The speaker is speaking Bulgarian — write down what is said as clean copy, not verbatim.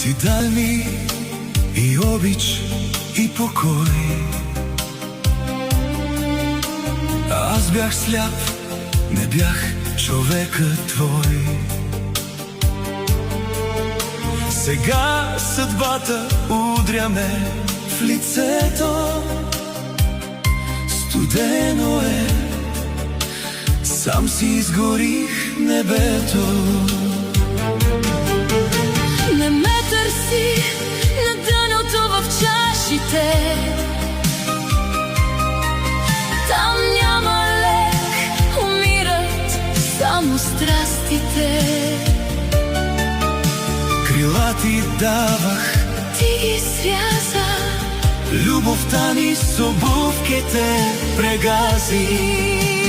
Ти дай ми и обич, и покой. Аз бях сляп, не бях човекът твой. Сега съдбата удря ме в лицето. Студено е, сам си изгорих небето. Не ме търси на дъното в чашите. Там няма лек, умират само страстите. Крила ти давах, ти ги сряза. любовта ни с обувките прегази.